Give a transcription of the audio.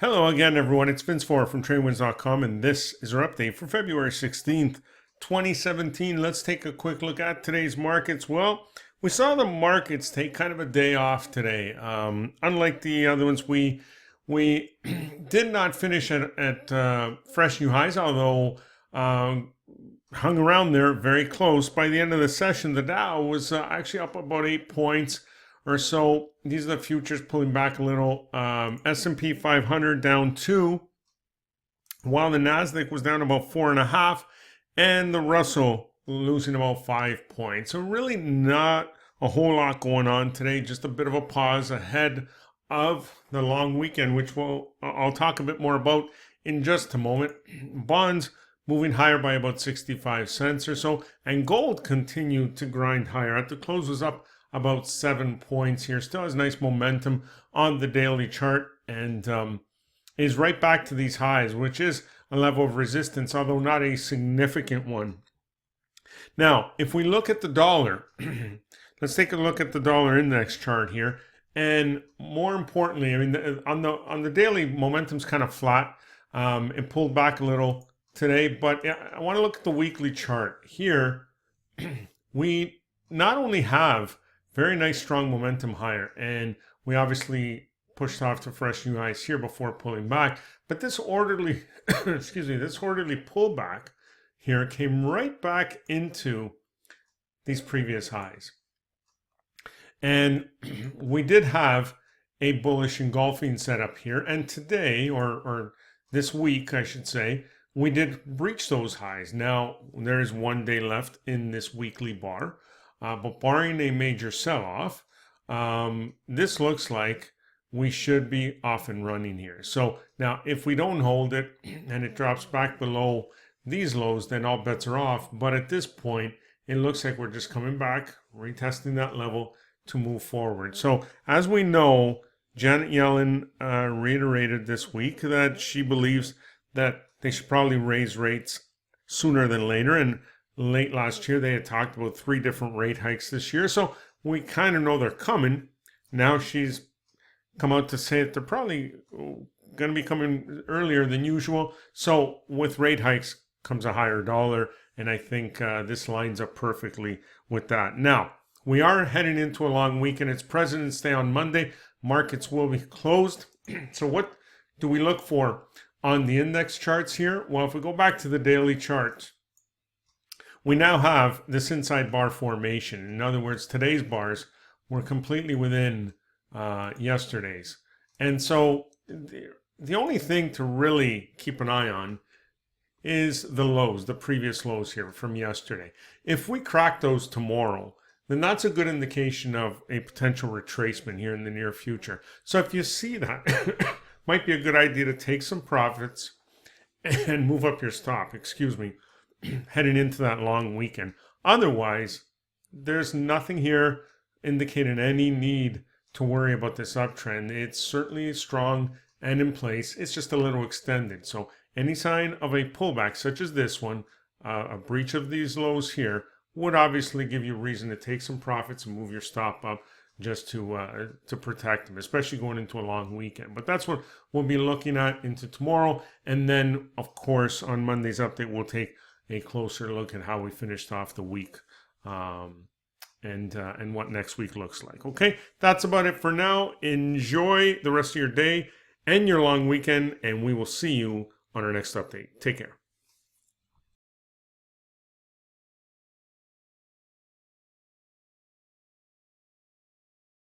Hello again, everyone. It's Vince Four from TradeWinds.com, and this is our update for February 16th, 2017. Let's take a quick look at today's markets. Well, we saw the markets take kind of a day off today. Unlike the other ones, we did not finish at fresh new highs, although hung around there very close. By the end of the session, the Dow was actually up about 8 points or so. These are the futures pulling back a little. S&P 500 down 2, while the Nasdaq was down about 4.5, and the Russell losing about 5 points. So really not a whole lot going on today. Just a bit of a pause ahead of the long weekend, which I'll talk a bit more about in just a moment. Bonds moving higher by about 65 cents or so, and gold continued to grind higher. At the close was up about 7 points here. Still has nice momentum on the daily chart, and is right back to these highs, which is a level of resistance, although not a significant one. Now, if we look at the dollar, let's take a look at the dollar index chart here. And more importantly, I mean, on the daily, momentum's kind of flat. It pulled back a little today, but I want to look at the weekly chart here. We not only have very nice strong momentum higher, and we obviously pushed off to fresh new highs here before pulling back, but this orderly this orderly pullback here came right back into these previous highs. And we did have a bullish engulfing setup here, and today, or this week I should say, we did breach those highs. Now there is 1 day left in this weekly bar. But barring a major sell-off, this looks like we should be off and running here. So now if we don't hold it and it drops back below these lows, then all bets are off. But at this point, it looks like we're just coming back, retesting that level to move forward. So as we know, Janet Yellen reiterated this week that she believes that they should probably raise rates sooner than later. And late last year, they had talked about 3 different rate hikes this year. So we kind of know they're coming. Now she's come out to say that they're probably going to be coming earlier than usual. So with rate hikes comes a higher dollar. And I think this lines up perfectly with that. Now, we are heading into a long weekend. It's President's Day on Monday. Markets will be closed. So what do we look for on the index charts here? Well, if we go back to the daily chart, we now have this inside bar formation. In other words, today's bars were completely within yesterday's. And so the only thing to really keep an eye on is the lows, the previous lows here from yesterday. If we crack those tomorrow, then that's a good indication of a potential retracement here in the near future. So if you see that, might be a good idea to take some profits and move up your stop, heading into that long weekend. Otherwise, there's nothing here indicating any need to worry about this uptrend. It's certainly strong and in place. It's just a little extended. So any sign of a pullback, such as this one, a breach of these lows here, would obviously give you reason to take some profits and move your stop up just to protect them, especially going into a long weekend. But that's what we'll be looking at into tomorrow. And then, of course, on Monday's update, we'll take a closer look at how we finished off the week, and what next week looks like. Okay, that's about it for now. Enjoy the rest of your day and your long weekend, and we will see you on our next update. Take care.